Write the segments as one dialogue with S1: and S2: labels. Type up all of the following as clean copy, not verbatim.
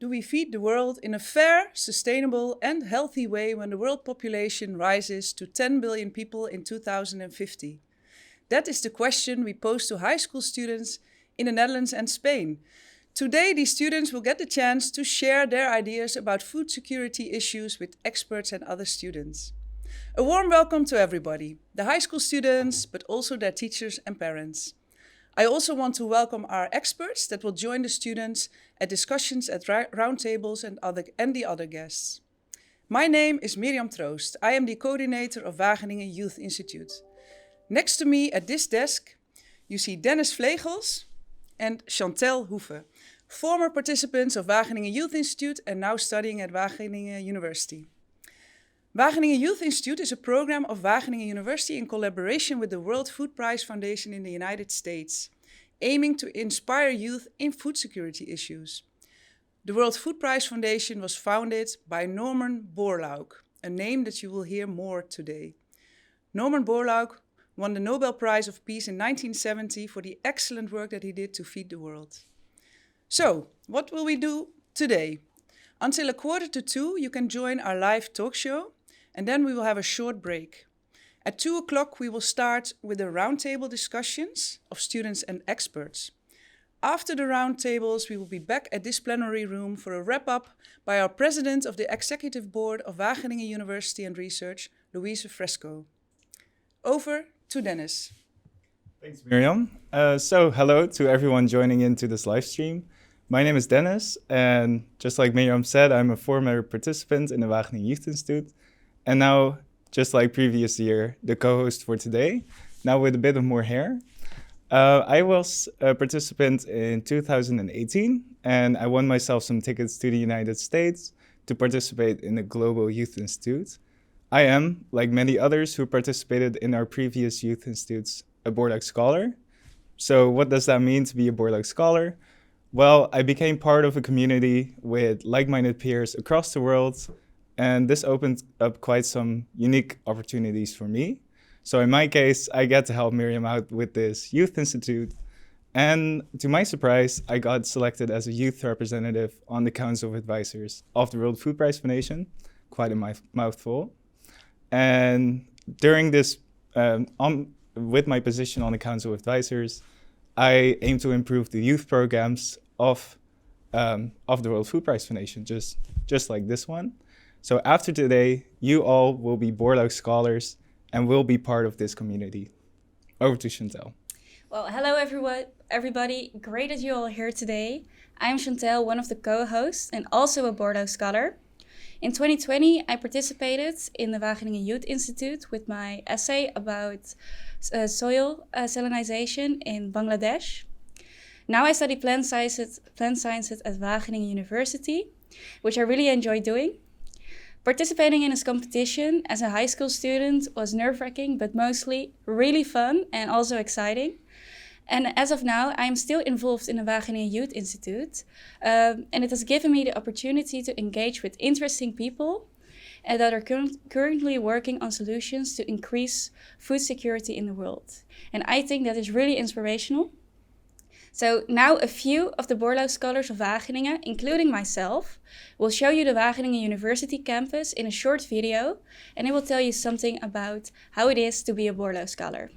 S1: do we feed the world in a fair, sustainable and healthy way when the world population rises to 10 billion people in 2050? That is the question we pose to high school students in the Netherlands and Spain. Today, these students will get the chance to share their ideas about food security issues with experts and other students. A warm welcome to everybody, the high school students, but also their teachers and parents. I also want to welcome our experts that will join the students at discussions at roundtables and the other guests. My name is Mirjam Troost. I am the coordinator of Wageningen Youth Institute. Next to me at this desk, you see Dennis Vlegels and Chantal Hoeve, former participants of Wageningen Youth Institute and now studying at Wageningen University. Wageningen Youth Institute is a program of Wageningen University in collaboration with the World Food Prize Foundation in the United States, aiming to inspire youth in food security issues. The World Food Prize Foundation was founded by Norman Borlaug, a name that you will hear more today. Norman Borlaug won the Nobel Prize of Peace in 1970 for the excellent work that he did to feed the world. So, what will we do today? Until 1:45, you can join our live talk show, and then we will have a short break. At 2 o'clock, we will start with the roundtable discussions of students and experts. After the roundtables, we will be back at this plenary room for a wrap-up by our president of the Executive Board of Wageningen University and Research, Louise Fresco. Over to Dennis.
S2: Thanks, Mirjam. Hello to everyone joining into this live stream. My name is Dennis, and just like Mirjam said, I'm a former participant in the Wageningen Youth Institute, and now, just like previous year, the co-host for today, now with a bit of more hair. I was a participant in 2018, and I won myself some tickets to the United States to participate in the Global Youth Institute. I am, like many others who participated in our previous youth institutes, a Borlaug Scholar. So what does that mean to be a Borlaug Scholar? Well, I became part of a community with like-minded peers across the world, and this opened up quite some unique opportunities for me. So in my case, I get to help Mirjam out with this youth institute, and to my surprise, I got selected as a youth representative on the Council of Advisors of the World Food Prize Foundation, quite a mouthful. And during this, with my position on the Council of Advisors, I aim to improve the youth programs of the World Food Prize Foundation, just like this one. So after today, you all will be Borlaug Scholars and will be part of this community. Over to Chantal.
S3: Well, hello everybody. Great that you all are here today. I'm Chantal, one of the co-hosts and also a Borlaug Scholar. In 2020, I participated in the Wageningen Youth Institute with my essay about soil salinization in Bangladesh. Now I study plant sciences at Wageningen University, which I really enjoy doing. Participating in this competition as a high school student was nerve-wracking, but mostly really fun and also exciting. And as of now, I am still involved in the Wageningen Youth Institute, and it has given me the opportunity to engage with interesting people that are currently working on solutions to increase food security in the world. And I think that is really inspirational. So now a few of the Borlaug Scholars of Wageningen, including myself, will show you the Wageningen University campus in a short video, and it will tell you something about how it is to be a Borlaug Scholar.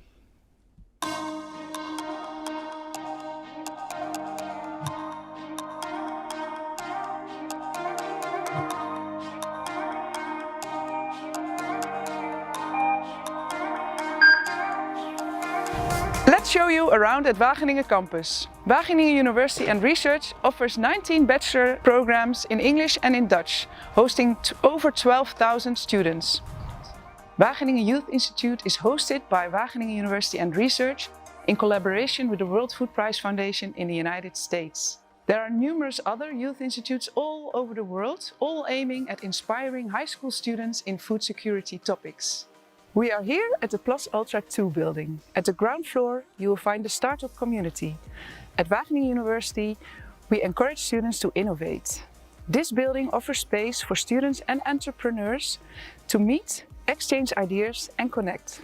S1: Let's show you around at Wageningen campus. Wageningen University and Research offers 19 bachelor programs in English and in Dutch, hosting over 12,000 students. Wageningen Youth Institute is hosted by Wageningen University and Research in collaboration with the World Food Prize Foundation in the United States. There are numerous other youth institutes all over the world, all aiming at inspiring high school students in food security topics. We are here at the Plus Ultra 2 building. At the ground floor, you will find the startup community. At Wageningen University, we encourage students to innovate. This building offers space for students and entrepreneurs to meet, exchange ideas and connect.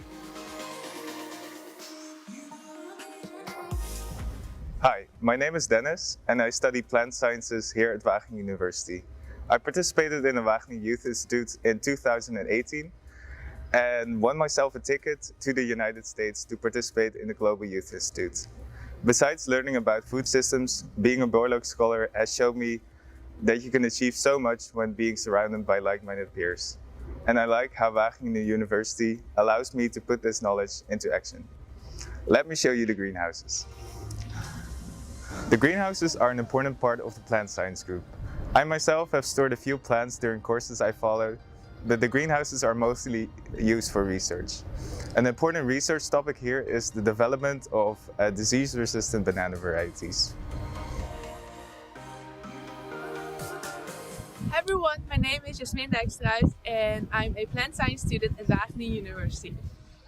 S2: Hi, my name is Dennis and I study plant sciences here at Wageningen University. I participated in the Wageningen Youth Institute in 2018 and won myself a ticket to the United States to participate in the Global Youth Institute. Besides learning about food systems, being a Borlaug scholar has shown me that you can achieve so much when being surrounded by like-minded peers. And I like how Wageningen University allows me to put this knowledge into action. Let me show you the greenhouses. The greenhouses are an important part of the plant science group. I myself have stored a few plants during courses I followed, but the greenhouses are mostly used for research. An important research topic here is the development of disease-resistant banana varieties.
S4: Hi everyone, my name is Jasmine Dijkstruis and I'm a plant science student at Wageningen University.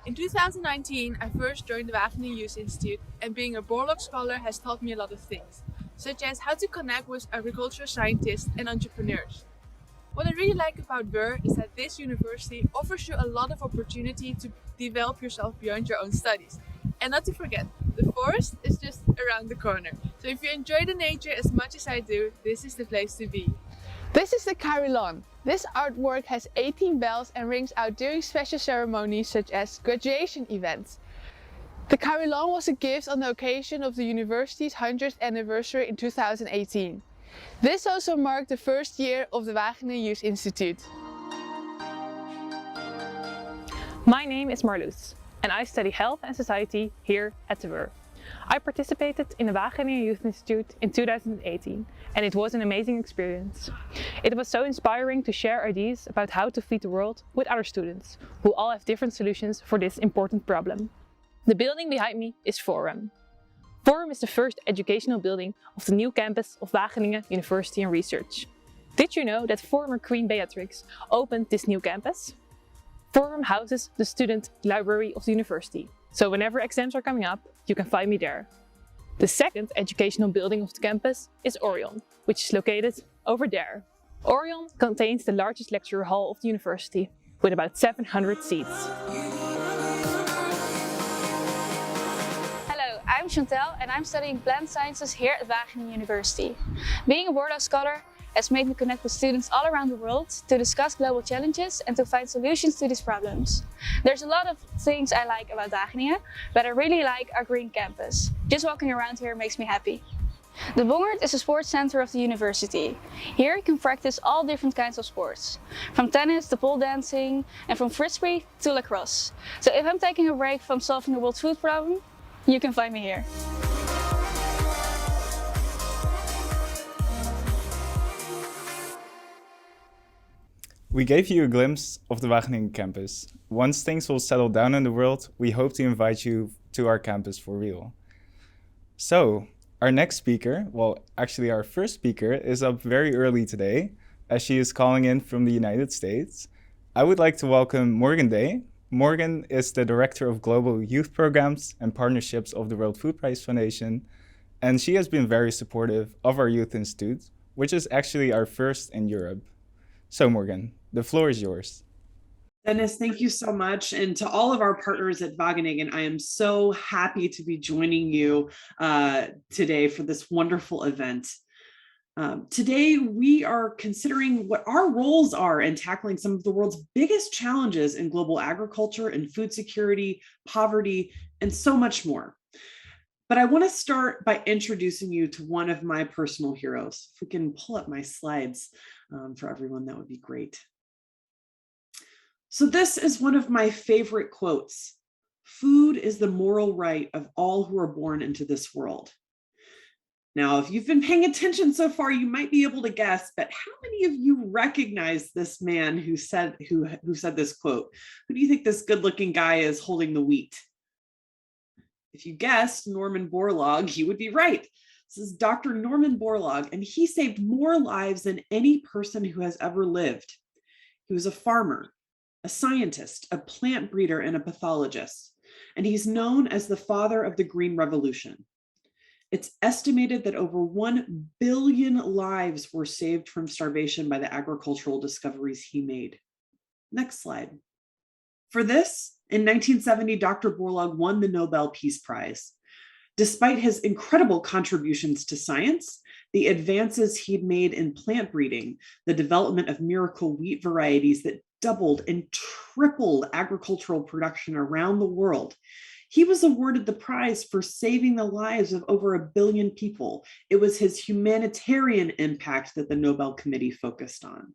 S4: In 2019, I first joined the Wageningen Youth Institute, and being a Borlaug scholar has taught me a lot of things, such as how to connect with agricultural scientists and entrepreneurs. What I really like about WUR is that this university offers you a lot of opportunity to develop yourself beyond your own studies. And not to forget, the forest is just around the corner. So if you enjoy the nature as much as I do, this is the place to be.
S5: This is the carillon. This artwork has 18 bells and rings out during special ceremonies such as graduation events. The carillon was a gift on the occasion of the university's 100th anniversary in 2018. This also marked the first year of the Wageningen Youth Institute.
S6: My name is Marloes and I study health and society here at the WUR. I participated in the Wageningen Youth Institute in 2018 and it was an amazing experience. It was so inspiring to share ideas about how to feed the world with other students who all have different solutions for this important problem. The building behind me is Forum. Forum is the first educational building of the new campus of Wageningen University and Research. Did you know that former Queen Beatrix opened this new campus? Forum houses the student library of the university, so whenever exams are coming up, you can find me there. The second educational building of the campus is Orion, which is located over there. Orion contains the largest lecture hall of the university, with about 700 seats.
S3: Hello, I'm Chantel and I'm studying plant sciences here at Wageningen University. Being a Borlaug scholar has made me connect with students all around the world to discuss global challenges and to find solutions to these problems. There's a lot of things I like about Wageningen, but I really like our green campus. Just walking around here makes me happy. The Bongert is a sports center of the university. Here you can practice all different kinds of sports, from tennis to pole dancing and from frisbee to lacrosse. So if I'm taking a break from solving the world's food problem, you can find me here.
S2: We gave you a glimpse of the Wageningen campus. Once things will settle down in the world, we hope to invite you to our campus for real. So, our next speaker, well, actually our first speaker, is up very early today, as she is calling in from the United States. I would like to welcome Morgan Day. Morgan is the Director of Global Youth Programs and Partnerships of the World Food Prize Foundation, and she has been very supportive of our Youth Institute, which is actually our first in Europe. So Morgan, the floor is yours.
S7: Dennis, thank you so much. And to all of our partners at Wageningen, I am so happy to be joining you today for this wonderful event. Today, we are considering what our roles are in tackling some of the world's biggest challenges in global agriculture and food security, poverty, and so much more. But I want to start by introducing you to one of my personal heroes. If we can pull up my slides for everyone, that would be great. So this is one of my favorite quotes. Food is the moral right of all who are born into this world. Now, if you've been paying attention so far, you might be able to guess, but how many of you recognize this man who said this quote? Who do you think this good-looking guy is holding the wheat? If you guessed Norman Borlaug, you would be right. This is Dr. Norman Borlaug, and he saved more lives than any person who has ever lived. He was a farmer, a scientist, a plant breeder, and a pathologist, and he's known as the father of the Green Revolution. It's estimated that over 1 billion lives were saved from starvation by the agricultural discoveries he made. Next slide. For this, in 1970, Dr. Borlaug won the Nobel Peace Prize. Despite his incredible contributions to science, the advances he'd made in plant breeding, the development of miracle wheat varieties that doubled and tripled agricultural production around the world, he was awarded the prize for saving the lives of over 1 billion people. It was his humanitarian impact that the Nobel Committee focused on.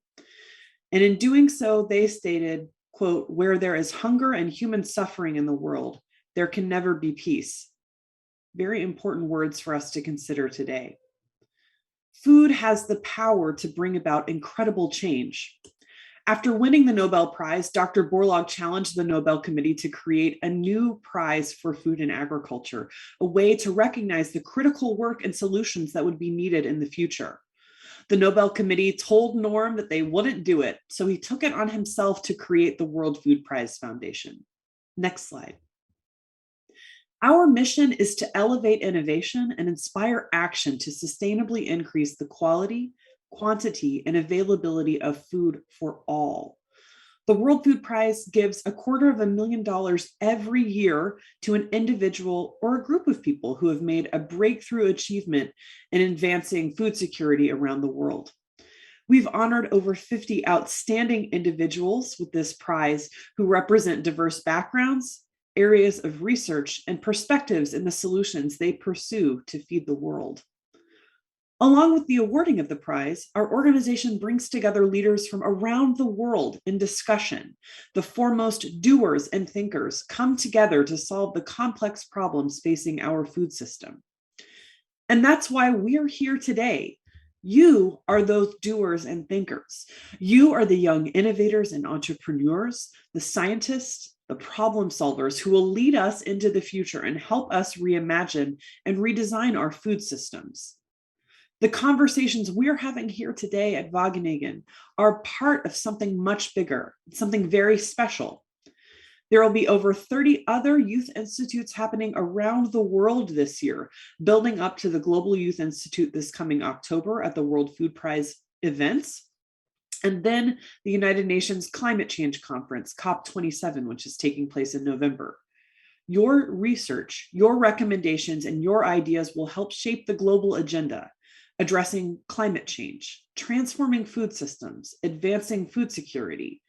S7: And in doing so, they stated, quote, "Where there is hunger and human suffering in the world, there can never be peace." Very important words for us to consider today. Food has the power to bring about incredible change. After winning the Nobel Prize, Dr. Borlaug challenged the Nobel Committee to create a new prize for food and agriculture, a way to recognize the critical work and solutions that would be needed in the future. The Nobel Committee told Norm that they wouldn't do it, so he took it on himself to create the World Food Prize Foundation. Next slide. Our mission is to elevate innovation and inspire action to sustainably increase the quality, quantity, and availability of food for all. The World Food Prize gives $250,000 every year to an individual or a group of people who have made a breakthrough achievement in advancing food security around the world. We've honored over 50 outstanding individuals with this prize who represent diverse backgrounds, areas of research, and perspectives in the solutions they pursue to feed the world. Along with the awarding of the prize, our organization brings together leaders from around the world in discussion. The foremost doers and thinkers come together to solve the complex problems facing our food system. And that's why we're here today. You are those doers and thinkers. You are the young innovators and entrepreneurs, the scientists, the problem solvers who will lead us into the future and help us reimagine and redesign our food systems. The conversations we're having here today at Wageningen are part of something much bigger, something very special. There will be over 30 other youth institutes happening around the world this year, building up to the Global Youth Institute this coming October at the World Food Prize events. And then the United Nations Climate Change Conference, COP27, which is taking place in November. Your research, your recommendations, and your ideas will help shape the global agenda, addressing climate change, transforming food systems, advancing food security.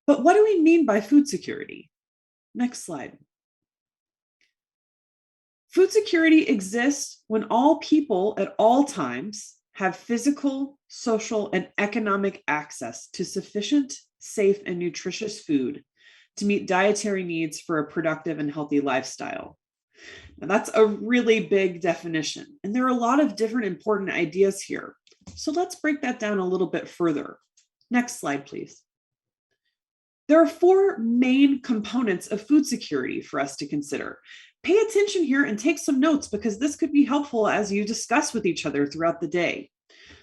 S7: But what do we mean by food security? Next slide. Food security exists when all people at all times have physical, social, and economic access to sufficient, safe, and nutritious food to meet dietary needs for a productive and healthy lifestyle. Now, that's a really big definition, and there are a lot of different important ideas here. So let's break that down a little bit further. Next slide, please. There are 4 main components of food security for us to consider. Pay attention here and take some notes because this could be helpful as you discuss with each other throughout the day.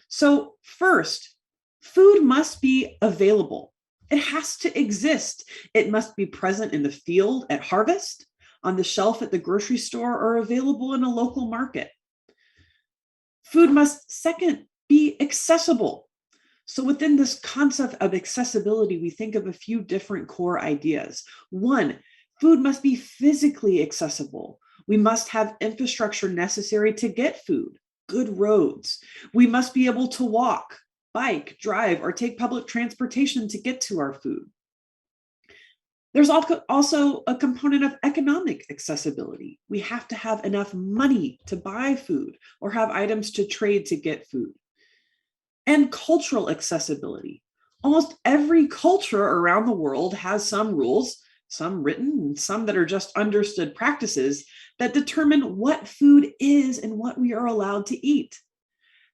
S7: So first, food must be available. It has to exist. It must be present in the field at harvest, on the shelf at the grocery store, or available in a local market. Food must, second, be accessible. So within this concept of accessibility, we think of a few different core ideas. 1, food must be physically accessible. We must have infrastructure necessary to get food, good roads. We must be able to walk, bike, drive, or take public transportation to get to our food. There's also a component of economic accessibility. We have to have enough money to buy food or have items to trade to get food. And cultural accessibility. Almost every culture around the world has some rules, some written and some that are just understood practices that determine what food is and what we are allowed to eat.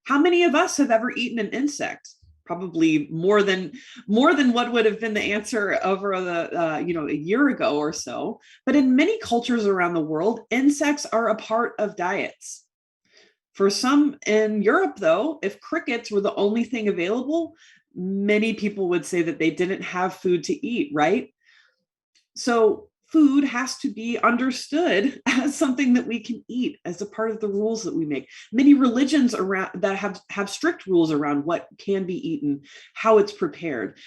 S7: How many of us have ever eaten an insect? Probably more than what would have been the answer over a year ago or so. But in many cultures around the world, insects are a part of diets. For some in Europe, though, if crickets were the only thing available, many people would say that they didn't have food to eat, right? So food has to be understood as something that we can eat, as a part of the rules that we make. Many religions around that have strict rules around what can be eaten, how it's prepared.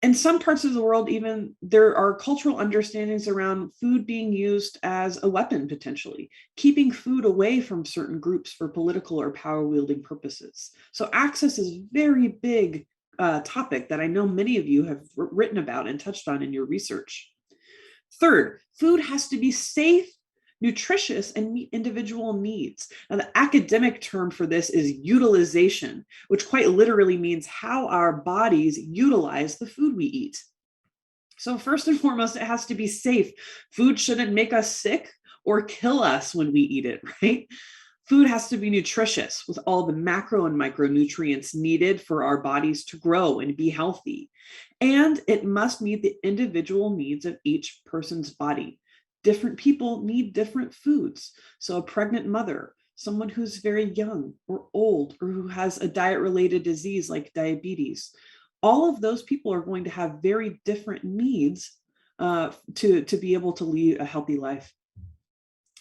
S7: In some parts of the world, even there are cultural understandings around food being used as a weapon, potentially, keeping food away from certain groups for political or power wielding purposes. So access is a very big topic that I know many of you have written about and touched on in your research. Third, food has to be safe, nutritious, and meet individual needs. Now, the academic term for this is utilization, which quite literally means how our bodies utilize the food we eat. So first and foremost, it has to be safe. Food shouldn't make us sick or kill us when we eat it, right? Food has to be nutritious with all the macro and micronutrients needed for our bodies to grow and be healthy. And it must meet the individual needs of each person's body. Different people need different foods. So a pregnant mother, someone who's very young or old, or who has a diet-related disease like diabetes, all of those people are going to have very different needs to be able to lead a healthy life.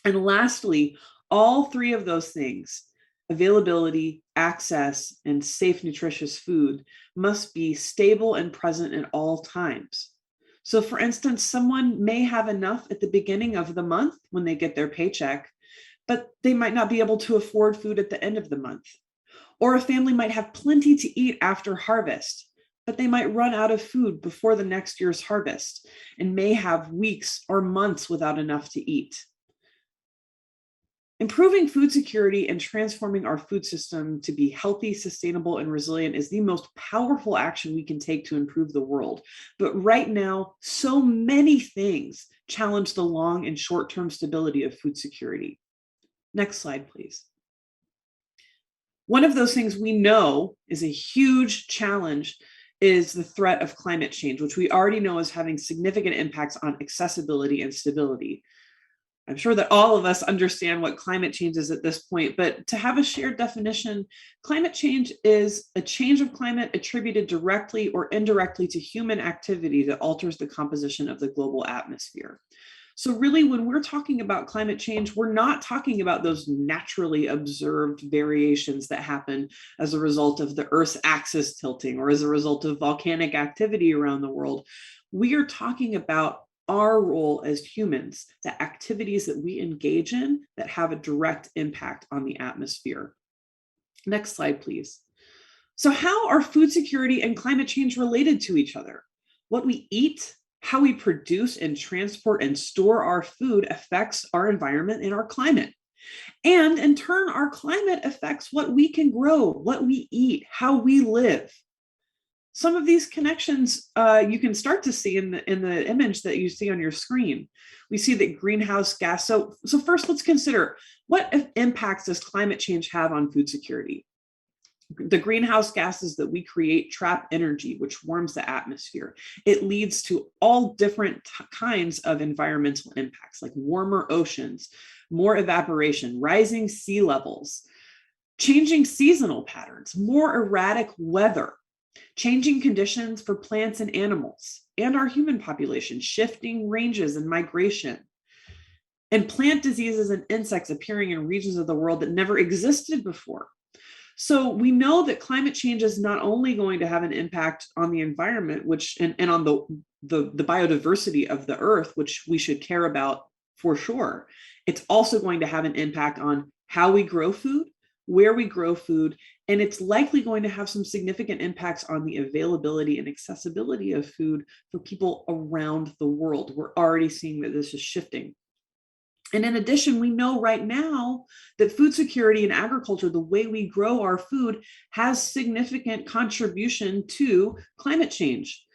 S7: And lastly, all three of those things, availability, access, and safe, nutritious food, must be stable and present at all times. So for instance, someone may have enough at the beginning of the month when they get their paycheck, but they might not be able to afford food at the end of the month. Or a family might have plenty to eat after harvest, but they might run out of food before the next year's harvest and may have weeks or months without enough to eat. Improving food security and transforming our food system to be healthy, sustainable, and resilient is the most powerful action we can take to improve the world. But right now, so many things challenge the long and short-term stability of food security. Next slide, please. One of those things we know is a huge challenge is the threat of climate change, which we already know is having significant impacts on accessibility and stability. I'm sure that all of us understand what climate change is at this point, but to have a shared definition, climate change is a change of climate attributed directly or indirectly to human activity that alters the composition of the global atmosphere. So really, when we're talking about climate change, we're not talking about those naturally observed variations that happen as a result of the Earth's axis tilting or as a result of volcanic activity around the world. We are talking about our role as humans, the activities that we engage in that have a direct impact on the atmosphere. Next slide, please. So how are food security and climate change related to each other? What we eat, how we produce and transport and store our food affects our environment and our climate. And in turn, our climate affects what we can grow, what we eat, how we live. Some of these connections you can start to see in the image that you see on your screen. We see that greenhouse gas. So first, let's consider what impacts does climate change have on food security? The greenhouse gases that we create trap energy, which warms the atmosphere. It leads to all different kinds of environmental impacts, like warmer oceans, more evaporation, rising sea levels, changing seasonal patterns, more erratic weather, changing conditions for plants and animals, and our human population, shifting ranges and migration, and plant diseases and insects appearing in regions of the world that never existed before. So we know that climate change is not only going to have an impact on the environment, and on the biodiversity of the earth, which we should care about for sure. It's also going to have an impact on how we grow food, where we grow food, and it's likely going to have some significant impacts on the availability and accessibility of food for people around the world. We're already seeing that this is shifting. And in addition, we know right now that food security and agriculture, the way we grow our food, has significant contribution to climate change.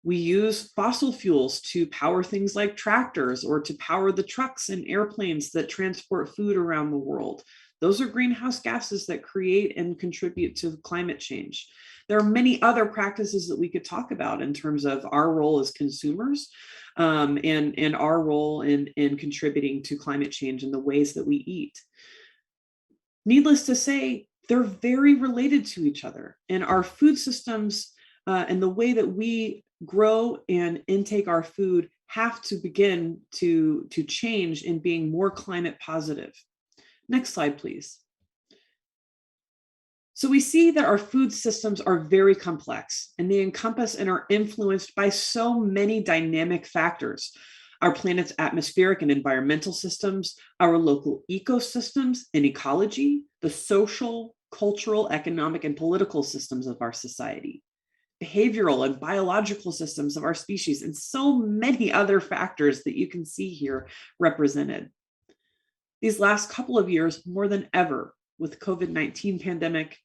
S7: We use fossil fuels to power things like tractors or to power the trucks and airplanes that transport food around the world. Those are greenhouse gases that create and contribute to climate change. There are many other practices that we could talk about in terms of our role as consumers and our role in contributing to climate change and the ways that we eat. Needless to say, they're very related to each other, and our food systems and the way that we grow and intake our food have to begin to change in being more climate positive. Next slide, please. So we see that our food systems are very complex, and they encompass and are influenced by so many dynamic factors. Our planet's atmospheric and environmental systems, our local ecosystems and ecology, the social, cultural, economic, and political systems of our society, behavioral and biological systems of our species, and so many other factors that you can see here represented. These last couple of years, more than ever, with COVID-19 pandemic,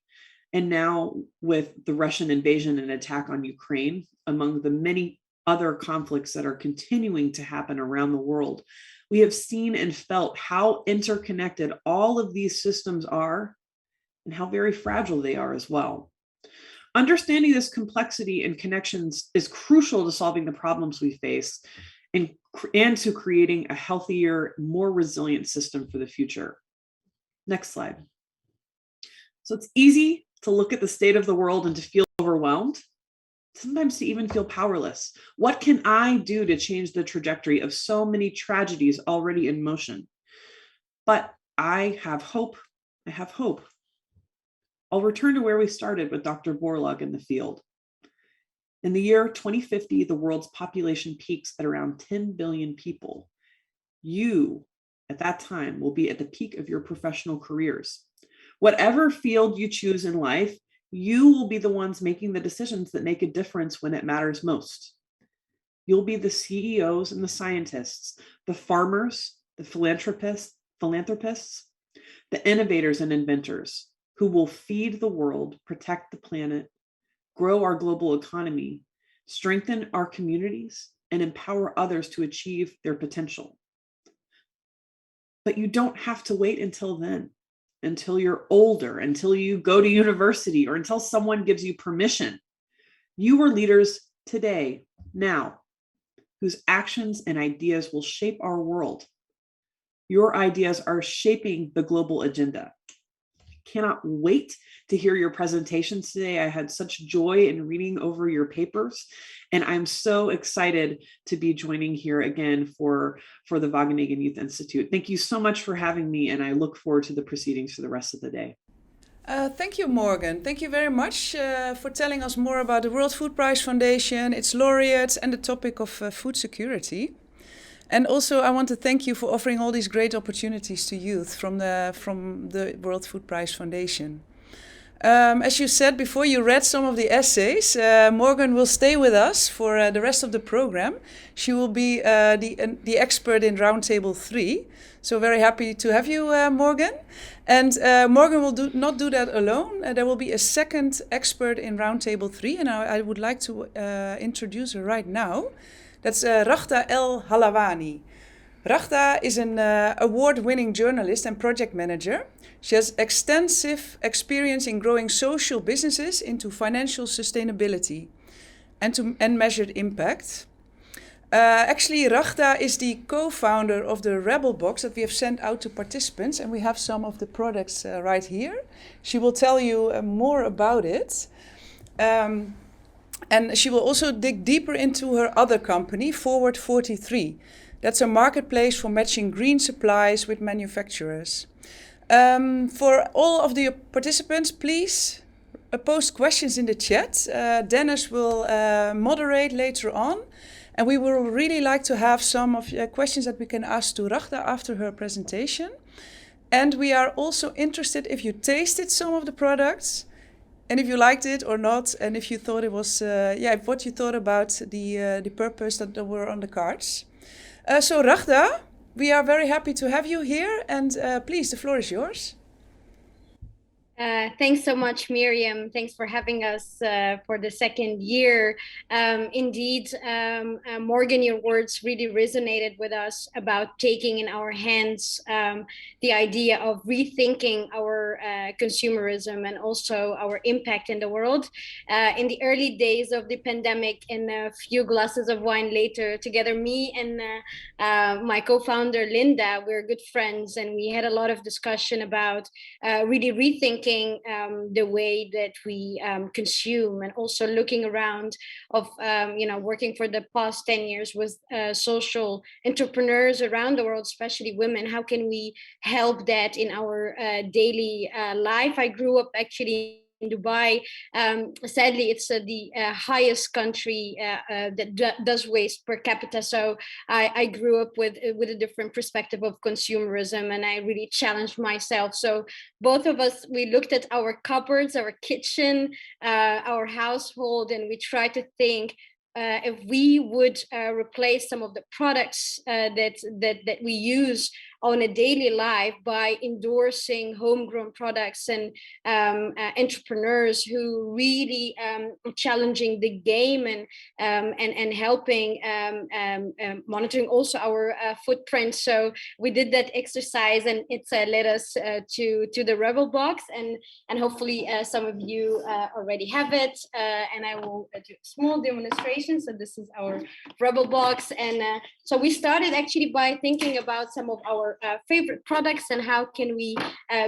S7: and now with the Russian invasion and attack on Ukraine, among the many other conflicts that are continuing to happen around the world, we have seen and felt how interconnected all of these systems are and how very fragile they are as well. Understanding this complexity and connections is crucial to solving the problems we face and to creating a healthier, more resilient system for the future. Next slide. So it's easy to look at the state of the world and to feel overwhelmed, sometimes to even feel powerless. What can I do to change the trajectory of so many tragedies already in motion? But I have hope. I have hope. I'll return to where we started with Dr. Borlaug in the field. In the year 2050, the world's population peaks at around 10 billion people. You, at that time, will be at the peak of your professional careers. Whatever field you choose in life, you will be the ones making the decisions that make a difference when it matters most. You'll be the CEOs and the scientists, the farmers, the philanthropists, the innovators and inventors who will feed the world, protect the planet, grow our global economy, strengthen our communities, and empower others to achieve their potential. But you don't have to wait until then, until you're older, until you go to university, or until someone gives you permission. You are leaders today, now, whose actions and ideas will shape our world. Your ideas are shaping the global agenda. Cannot wait to hear your presentations today. I had such joy in reading over your papers, and I'm so excited to be joining here again for the Wageningen Youth Institute. Thank you so much for having me, and I look forward to the proceedings for the rest of the day.
S1: Thank you, Morgan. Thank you very much for telling us more about the World Food Prize Foundation, its laureates, and the topic of food security. And also, I want to thank you for offering all these great opportunities to youth from the World Food Prize Foundation. As you said before, you read some of the essays. Morgan will stay with us for the rest of the program. She will be the expert in Roundtable 3. So very happy to have you, Morgan. And Morgan will not do that alone. There will be a second expert in Roundtable 3, and I would like to introduce her right now. That's Raghda El Halawani. Raghda is an award-winning journalist and project manager. She has extensive experience in growing social businesses into financial sustainability and measured impact. Actually, Raghda is the co-founder of the Rebel Box that we have sent out to participants, and we have some of the products right here. She will tell you more about it. And she will also dig deeper into her other company, Forward 43. That's a marketplace for matching green supplies with manufacturers. For all of the participants, please post questions in the chat. Dennis will moderate later on. And we will really like to have some of the questions that we can ask to Raghda after her presentation. And we are also interested if you tasted some of the products, and if you liked it or not, and if you thought it was, what you thought about the purpose that were on the cards. So Raghda, we are very happy to have you here, and please, the floor is yours.
S8: Thanks so much, Miriam. Thanks for having us for the second year. Indeed, Morgan, your words really resonated with us about taking in our hands the idea of rethinking our consumerism and also our impact in the world. In the early days of the pandemic, and a few glasses of wine later, together, me and my co-founder, Linda, we're good friends, and we had a lot of discussion about really rethinking the way that we consume, and also looking around of working for the past 10 years with social entrepreneurs around the world, especially women. How can we help that in our daily life? I grew up actually Dubai. Sadly, it's the highest country that does waste per capita. So I grew up with a different perspective of consumerism, and I really challenged myself. So both of us, we looked at our cupboards, our kitchen, our household, and we tried to think if we would replace some of the products that we use on a daily life by endorsing homegrown products and entrepreneurs who really challenging the game and helping monitoring also our footprint. So we did that exercise, and it's led us to the Rebel Box, and hopefully some of you already have it. And I will do a small demonstration. So this is our Rebel Box, and so we started actually by thinking about some of our favorite products and how can we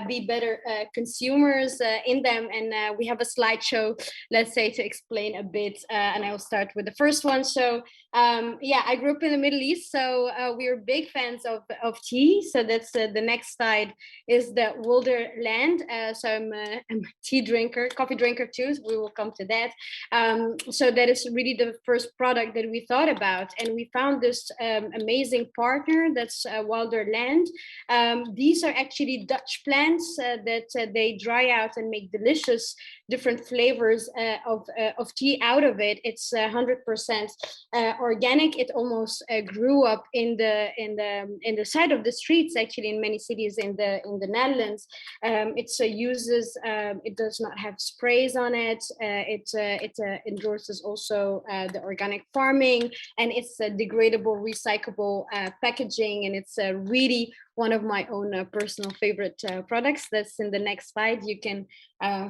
S8: be better consumers in them. And we have a slideshow, let's say, to explain a bit. And I will start with the first one. So yeah, I grew up in the Middle East, so we are big fans of tea. So that's the next slide is the Wilderland. So I'm a tea drinker, coffee drinker too. So we will come to that. So that is really the first product that we thought about, and we found this amazing partner that's Wilderland. These are actually Dutch plants that they dry out and make delicious different flavors of tea out of it. It's 100% organic. It almost grew up in the side of the streets, actually, in many cities in the Netherlands. It uses it does not have sprays on it. It endorses also the organic farming, and it's a degradable, recyclable packaging, and it's really one of my own personal favorite products. That's in the next slide. You can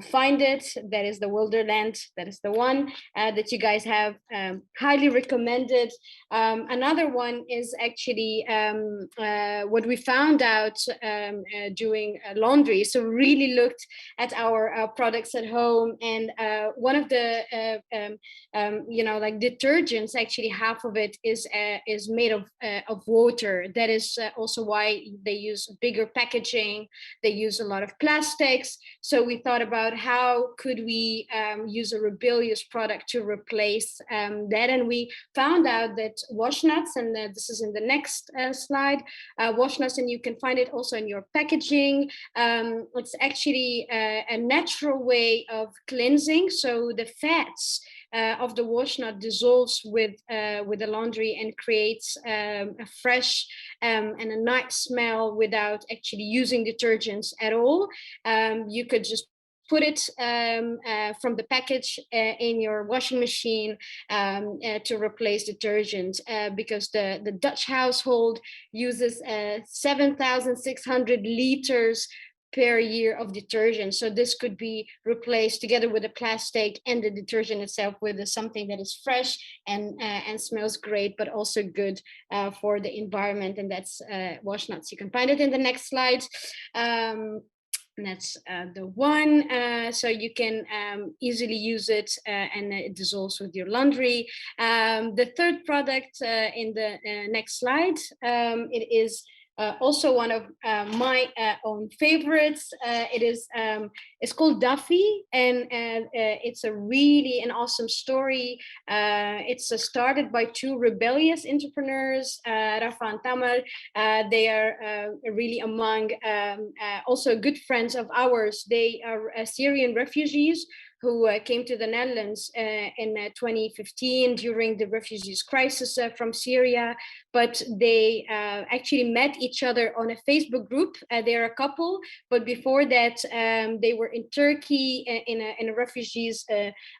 S8: find it. That is the Wilderland. That is the one that you guys have. Highly recommended. Another one is actually what we found out doing laundry. So really looked at our products at home, and one of the like detergents, actually half of it is made of water. That is also why they use bigger packaging. They use a lot of plastics. So we thought about how could we use a rebellious product to replace that, and we found out that wash nuts, and this is in the next slide, wash nuts, and you can find it also in your packaging. It's actually a natural way of cleansing. So the fats of the wash nut dissolves with the laundry and creates a fresh and a nice smell without actually using detergents at all. You could just put it from the package in your washing machine to replace detergent, because the Dutch household uses 7,600 liters per year of detergent. So this could be replaced together with the plastic and the detergent itself with something that is fresh and smells great, but also good for the environment. And that's wash nuts. You can find it in the next slide. And that's the one. So you can easily use it and it dissolves with your laundry. The third product in the next slide, it is also one of my own favorites. It's called Duffy, and it's a really an awesome story. It's started by two rebellious entrepreneurs, Rafa and Tamar. They are really among also good friends of ours. They are Syrian refugees who came to the Netherlands in 2015 during the refugees crisis from Syria. But they actually met each other on a Facebook group. They're a couple, but before that, they were in Turkey in a refugees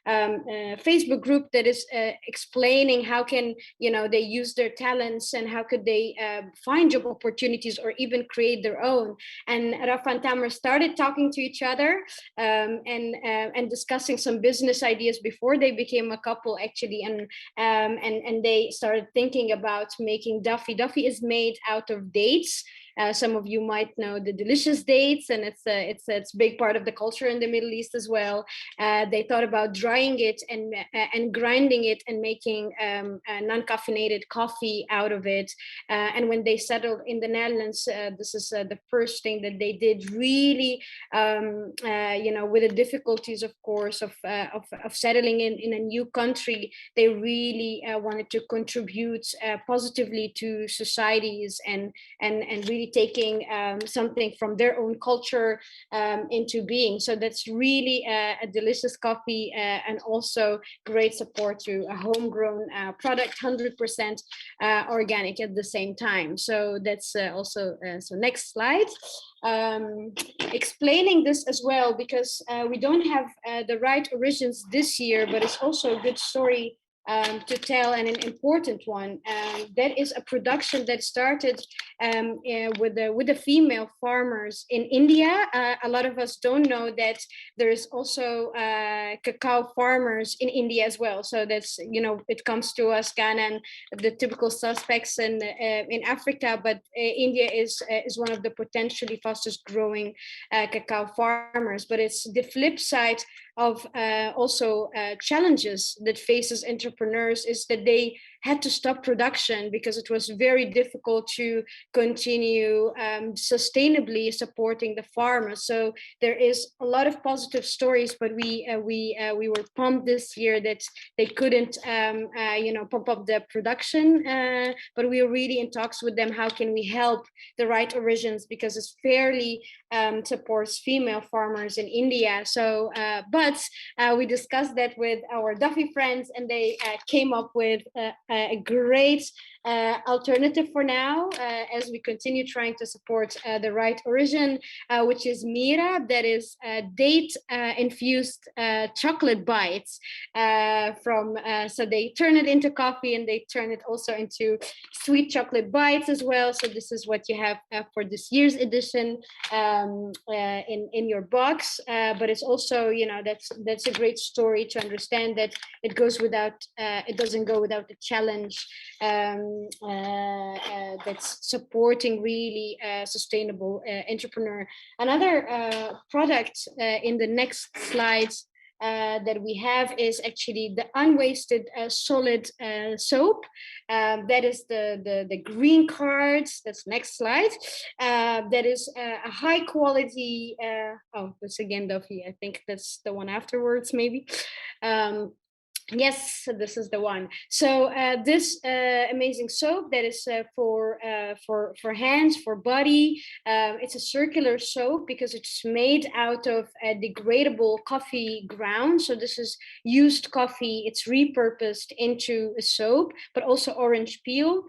S8: Facebook group that is explaining how can they use their talents and how could they find job opportunities or even create their own. And Rafa and Tamer started talking to each other and discussing some business ideas before they became a couple, actually, and they started thinking about making Duffy. Duffy is made out of dates, Some of you might know the delicious dates, and it's a big part of the culture in the Middle East as well. They thought about drying it and grinding it and making non-caffeinated coffee out of it. And when they settled in the Netherlands, this is the first thing that they did, really, with the difficulties, of course, of settling in a new country. They really wanted to contribute positively to societies and really taking something from their own culture into being. So that's really a delicious coffee and also great support to a homegrown product, 100% organic at the same time. So that's also, so next slide. Explaining this as well, because we don't have the right origins this year, but it's also a good story to tell, and an important one. That is a production that started with the female farmers in India. A lot of us don't know that there is also cacao farmers in India as well. So that's, it comes to us, Ghana, and the typical suspects in Africa, but India is one of the potentially fastest growing cacao farmers. But it's the flip side of also challenges that faces entrepreneurs, is that they had to stop production because it was very difficult to continue sustainably supporting the farmers. So there is a lot of positive stories, but we were pumped this year that they couldn't pump up the production, but we were really in talks with them. How can we help the right origins, because it's fairly supports female farmers in India. So but we discussed that with our Duffy friends, and they came up with a great alternative for now, as we continue trying to support the right origin, which is Mira. That is date infused chocolate bites so they turn it into coffee, and they turn it also into sweet chocolate bites as well. So this is what you have for this year's edition in your box, but it's also, that's a great story to understand that it doesn't go without the challenge that's supporting really sustainable entrepreneur. Another product in the next slides that we have is actually the unwasted solid soap. That is the green cards. That's next slide. That is a high quality. That's again Duffy. I think that's the one afterwards, maybe. Yes, this is the one. So this amazing soap that is for hands, for body. It's a circular soap because it's made out of a degradable coffee ground. So this is used coffee. It's repurposed into a soap, but also orange peel.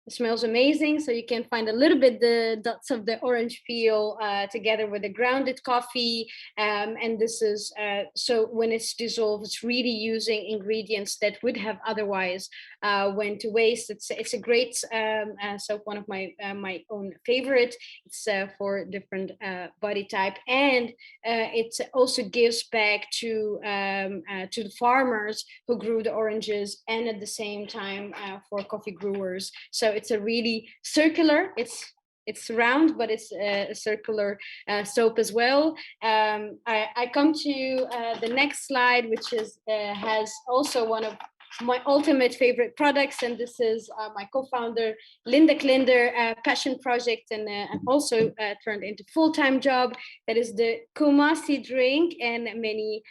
S8: It smells amazing. So you can find a little bit the dots of the orange peel together with the grounded coffee. And this is, so when it's dissolved, it's really using ingredients that would have otherwise went to waste. It's a great soap, one of my own favorite. It's for different body type. And it also gives back to the farmers who grew the oranges, and at the same time for coffee growers. So it's a really circular, it's round, but it's a circular soap as well. I come to the next slide, which is has also one of my ultimate favorite products, and this is my co-founder Linda Klinder passion project, and also turned into full-time job. That is the Kumasi drink, and many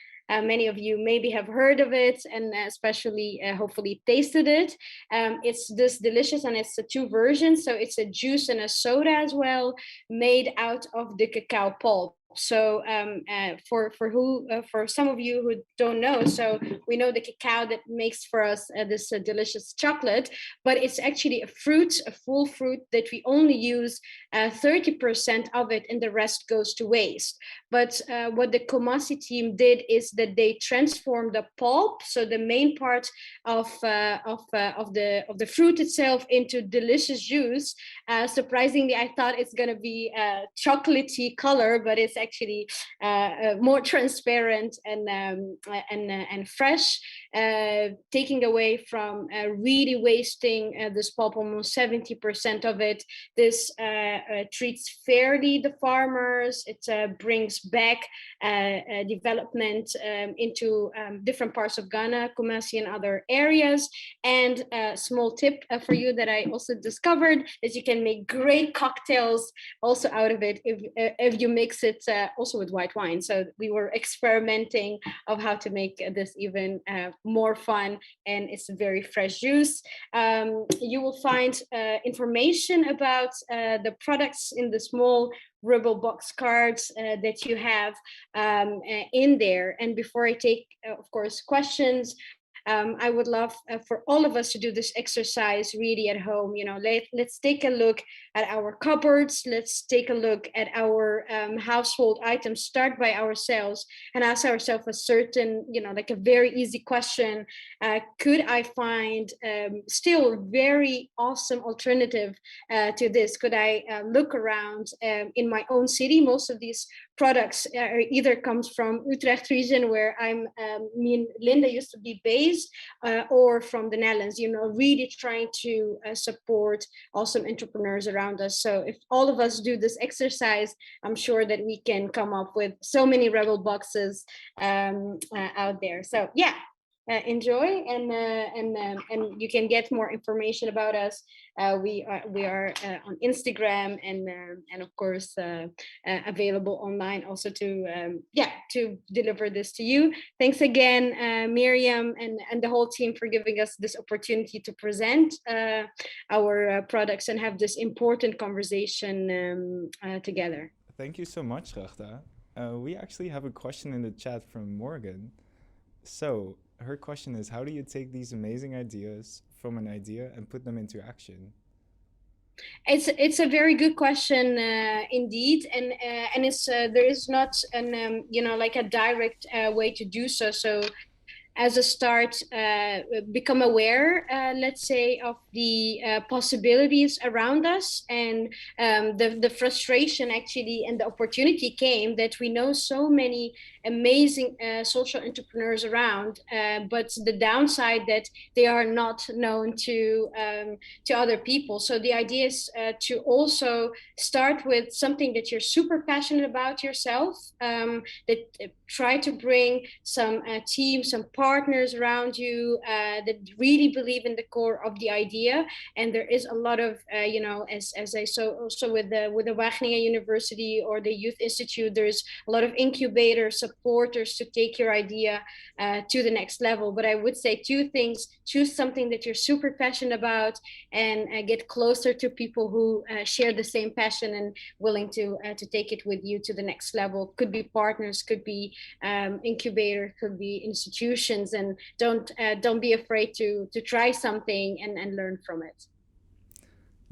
S8: of you maybe have heard of it, and especially hopefully tasted it. It's this delicious, and it's the two versions. So it's a juice and a soda as well, made out of the cacao pulp. So for some of you who don't know, so we know the cacao that makes for us this delicious chocolate, but it's actually a full fruit that we only use 30% of it, and the rest goes to waste. But what the Kumasi team did is that they transformed the pulp, so the main part of the fruit itself, into delicious juice. Surprisingly, I thought it's going to be a chocolatey color, but it's actually more transparent and fresh, taking away from really wasting this pulp, almost 70% of it. This treats fairly the farmers. It brings back development into different parts of Ghana, Kumasi, and other areas. And a small tip for you that I also discovered is you can make great cocktails also out of it if you mix it also with white wine. So we were experimenting of how to make this even more fun, and it's a very fresh juice. You will find information about the products in the small rubber box cards that you have in there. And before I take, of course, questions, I would love for all of us to do this exercise really at home. You know, let's take a look at our cupboards. Let's take a look at our household items. Start by ourselves and ask ourselves a certain, you know, like a very easy question. Could I find still a very awesome alternative to this? Could I look around in my own city? Most of these products either comes from Utrecht region, where me and Linda used to be based, or from the Netherlands, you know, really trying to support awesome entrepreneurs around us. So if all of us do this exercise, I'm sure that we can come up with so many rebel boxes out there. So yeah, enjoy, and you can get more information about us. We are on Instagram and of course available online also to deliver this to you. Thanks again, Miriam and the whole team for giving us this opportunity to present our products and have this important conversation together.
S2: Thank you so much, Rachta. We actually have a question in the chat from Morgan. So her question is, how do you take these amazing ideas from an idea and put them into action?
S8: It's a very good question indeed, and it's there is not an you know, like a direct way to do so. So as a start, become aware, let's say, of the possibilities around us, and the frustration actually and the opportunity came that we know so many amazing social entrepreneurs around, but the downside that they are not known to other people. So the idea is to also start with something that you're super passionate about yourself, that try to bring some team, some partners around you that really believe in the core of the idea. And there is a lot of, you know, as I saw also with the Wageningen University or the Youth Institute, there's a lot of incubators, supporters to take your idea to the next level. But I would say two things: choose something that you're super passionate about, and get closer to people who share the same passion and willing to take it with you to the next level. Could be partners, could be incubator, could be institutions, and don't be afraid to try something and learn from it.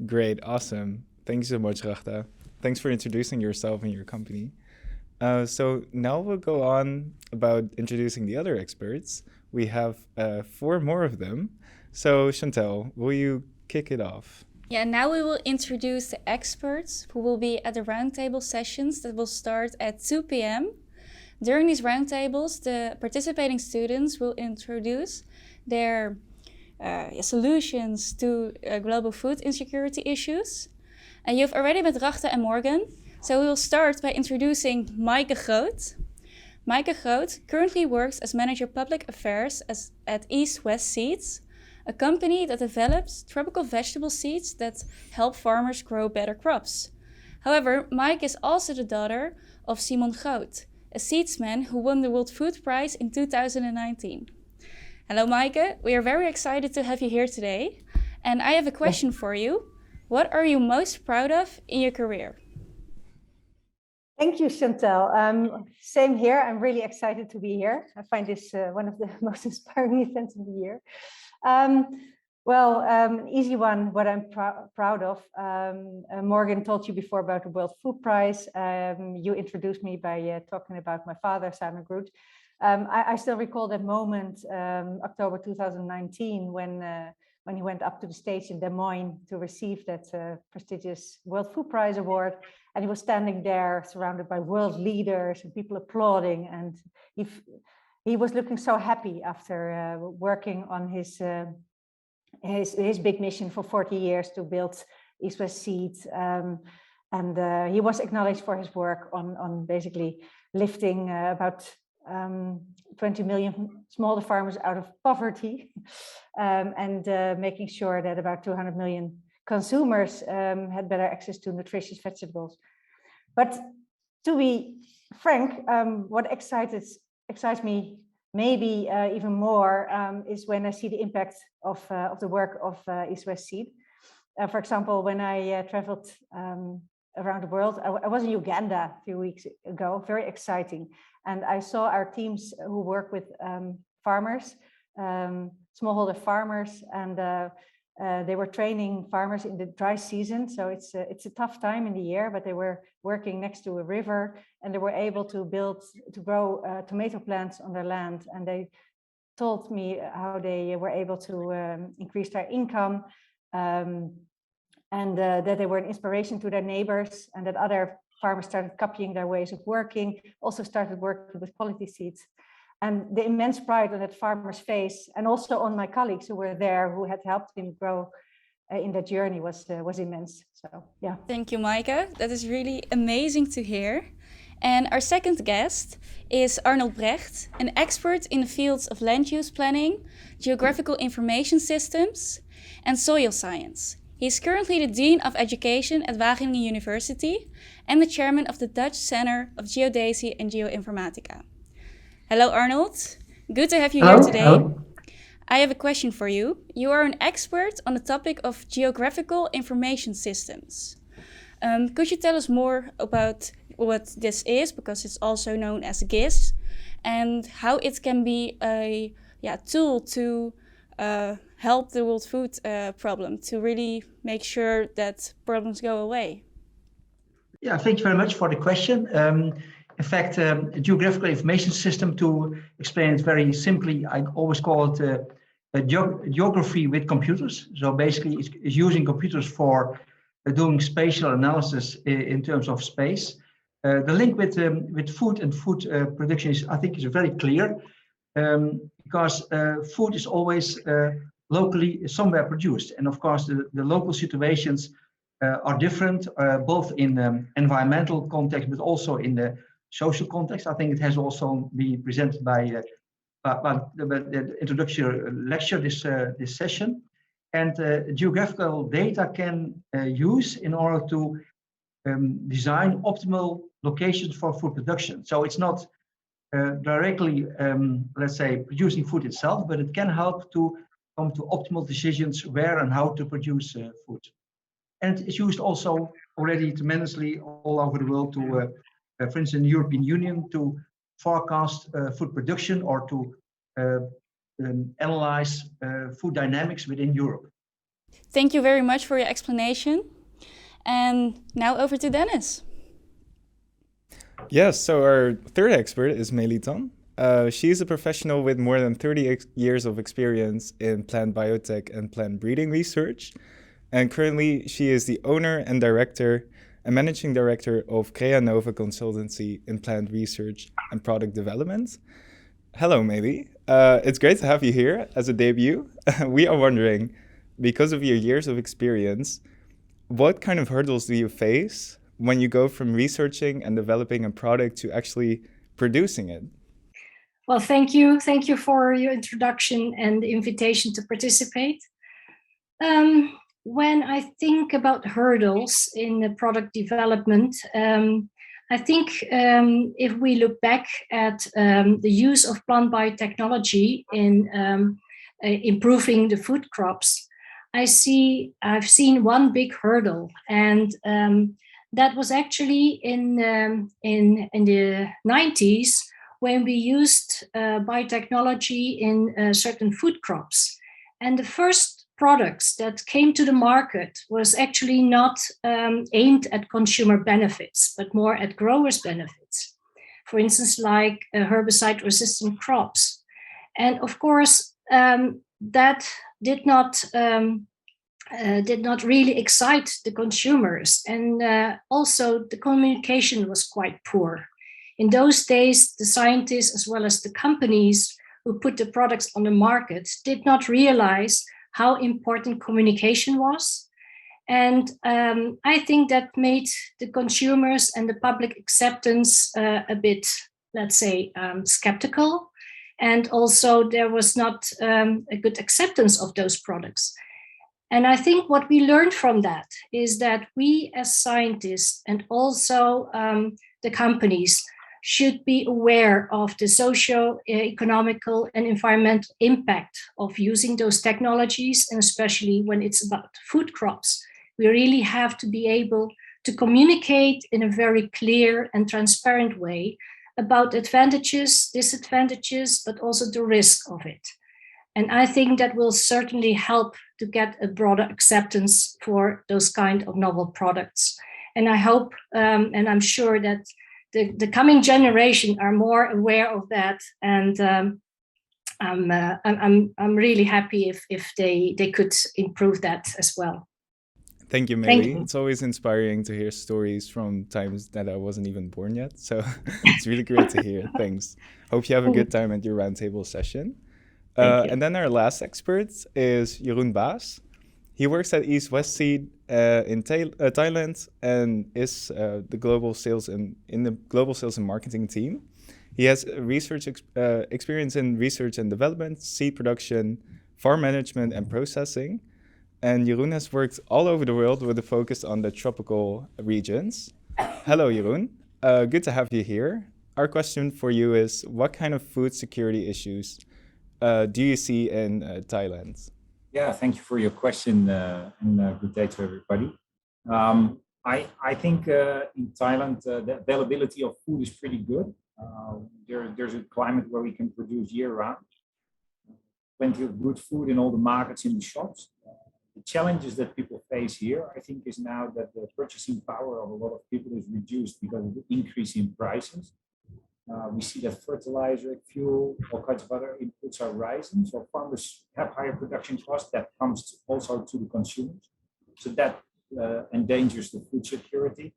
S2: Great, awesome. Thanks so much, Rachta. Thanks for introducing yourself and your company. So now we'll go on about introducing the other experts. We have 4 more of them. So Chantel, will you kick it off?
S3: Yeah, now we will introduce the experts who will be at the roundtable sessions that will start at 2 p.m. During these roundtables, the participating students will introduce their solutions to global food insecurity issues. And you've already met Rachta and Morgan, so we will start by introducing Maaike Groot. Maaike Groot currently works as Manager Public Affairs at East West Seeds, a company that develops tropical vegetable seeds that help farmers grow better crops. However, Maaike is also the daughter of Simon Groot, a seedsman who won the World Food Prize in 2019. Hello Maaike, we are very excited to have you here today. And I have a question for you. What are you most proud of in your career?
S9: Thank you, Chantel. Same here. I'm really excited to be here. I find this one of the most inspiring events of the year. An easy one, what I'm proud of. Morgan told you before about the World Food Prize. You introduced me by talking about my father, Simon Groot. I still recall that moment, October 2019, when when he went up to the stage in Des Moines to receive that prestigious World Food Prize award. And he was standing there surrounded by world leaders and people applauding. And he was looking so happy after working on his big mission for 40 years to build East West Seed. And he was acknowledged for his work on basically lifting about 20 million smaller farmers out of poverty and making sure that about 200 million consumers had better access to nutritious vegetables. But to be frank, what excites me maybe even more is when I see the impact of the work of East West Seed. For example, when I traveled around the world, I was in Uganda a few weeks ago, very exciting. And I saw our teams who work with farmers, smallholder farmers, and they were training farmers in the dry season. So it's a tough time in the year, but they were working next to a river and they were able to grow tomato plants on their land. And they told me how they were able to increase their income and that they were an inspiration to their neighbors, and that other farmers started copying their ways of working, also started working with quality seeds. And the immense pride on that farmer's face, and also on my colleagues who were there, who had helped him grow in that journey, was immense. So, yeah.
S3: Thank you, Maaike. That is really amazing to hear. And our second guest is Arnold Brecht, an expert in the fields of land use planning, geographical information systems, and soil science. He is currently the Dean of Education at Wageningen University and the chairman of the Dutch Center of Geodesy and Geoinformatica. Hello, Arnold. Good to have you here today. Hello. I have a question for you. You are an expert on the topic of geographical information systems. Could you tell us more about what this is, because it's also known as GIS, and how it can be a tool to help the world food problem, to really make sure that problems go away?
S10: Yeah, thank you very much for the question. In fact, a geographical information system, to explain it very simply, I always call it geography with computers. So basically, it's using computers for doing spatial analysis in terms of space. The link with food and food production I think is very clear, because food is always locally somewhere produced. And of course, the local situations are different, both in environmental context, but also in the social context. I think it has also been presented by the introductory lecture this session. And geographical data can use in order to design optimal locations for food production. So it's not directly, let's say, producing food itself, but it can help to come to optimal decisions where and how to produce food. And it's used also already tremendously all over the world to, for instance, in the European Union, to forecast food production or to analyze food dynamics within Europe.
S3: Thank you very much for your explanation. And now over to Dennis.
S2: Yes, so our third expert is Melitan. She is a professional with more than 30 years of experience in plant biotech and plant breeding research. And currently, she is the owner and director and managing director of Creanova Consultancy in plant research and product development. Hello, Meli. It's great to have you here as a debut. We are wondering, because of your years of experience, what kind of hurdles do you face when you go from researching and developing a product to actually producing it?
S11: Well, thank you. Thank you for your introduction and the invitation to participate. When I think about hurdles in the product development, I think if we look back at the use of plant biotechnology in improving the food crops, I've seen one big hurdle, and that was actually in the 90s when we used biotechnology in certain food crops. And the first products that came to the market was actually not aimed at consumer benefits, but more at growers' benefits. For instance, like herbicide-resistant crops. And of course, that did not really excite the consumers, and also the communication was quite poor. In those days, the scientists as well as the companies who put the products on the market did not realize how important communication was. And I think that made the consumers and the public acceptance a bit, let's say, skeptical. And also there was not a good acceptance of those products. And I think what we learned from that is that we as scientists and also the companies should be aware of the socio-economical and environmental impact of using those technologies, and especially when it's about food crops. We really have to be able to communicate in a very clear and transparent way about advantages, disadvantages, but also the risk of it. And I think that will certainly help to get a broader acceptance for those kind of novel products. And I hope, and I'm sure that the coming generation are more aware of that. And I'm really happy if they could improve that as well.
S2: Thank you, Mary.
S11: Thank you.
S2: It's always inspiring to hear stories from times that I wasn't even born yet. So it's really great to hear. Thanks. Hope you have a good time at your roundtable session. And then our last expert is Jeroen Baas. He works at East West Seed in Thailand and is the global sales in the global sales and marketing team. He has research experience in research and development, seed production, farm management, and processing. And Jeroen has worked all over the world with a focus on the tropical regions. Hello, Jeroen. Good to have you here. Our question for you is, what kind of food security issues do you see in Thailand?
S12: Yeah, thank you for your question, and good day to everybody. I think in Thailand, the availability of food is pretty good. There's a climate where we can produce year-round. Plenty of good food in all the markets, in the shops. The challenges that people face here, I think, is now that the purchasing power of a lot of people is reduced because of the increase in prices. We see that fertilizer, fuel, all kinds of other inputs are rising. So farmers have higher production costs. That comes also to the consumers. So that endangers the food security.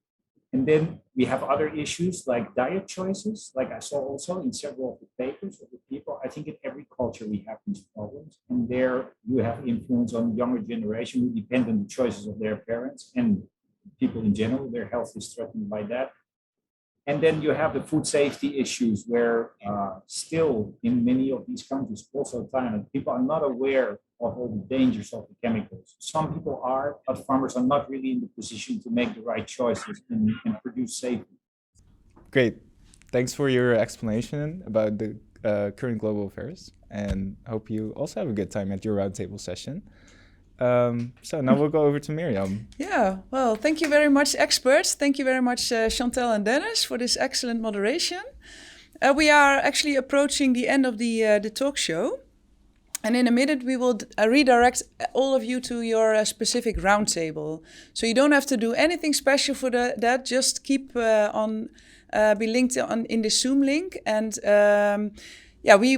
S12: And then we have other issues like diet choices, like I saw also in several of the papers of the people. I think in every culture we have these problems. And there you have influence on the younger generation who depend on the choices of their parents, and people in general, their health is threatened by that. And then you have the food safety issues where still in many of these countries, also Thailand, people are not aware of all the dangers of the chemicals. Some people are, but farmers are not really in the position to make the right choices and produce safely.
S2: Great. Thanks for your explanation about the current global affairs, and hope you also have a good time at your roundtable session. So now we'll go over to Miriam.
S1: Yeah, well, thank you very much, experts. Thank you very much, Chantal and Dennis, for this excellent moderation. We are actually approaching the end of the talk show. And in a minute, we will redirect all of you to your specific roundtable. So you don't have to do anything special for that. Just keep be linked in the Zoom link. And we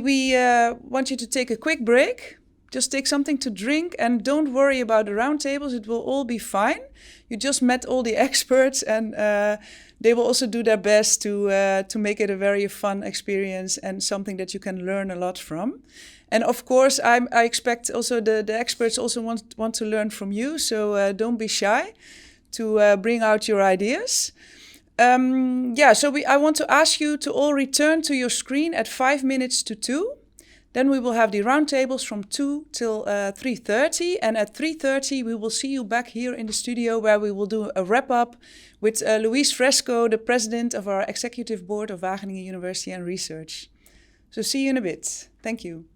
S1: want you to take a quick break. Just take something to drink and don't worry about the roundtables. It will all be fine. You just met all the experts, and they will also do their best to make it a very fun experience and something that you can learn a lot from. And of course, I expect also the experts also want to learn from you. So don't be shy to bring out your ideas. I want to ask you to all return to your screen at 5 minutes to 2. Then we will have the roundtables from 2 till 3:30. And at 3:30, we will see you back here in the studio where we will do a wrap-up with Luis Fresco, the president of our executive board of Wageningen University and Research. So see you in a bit. Thank you.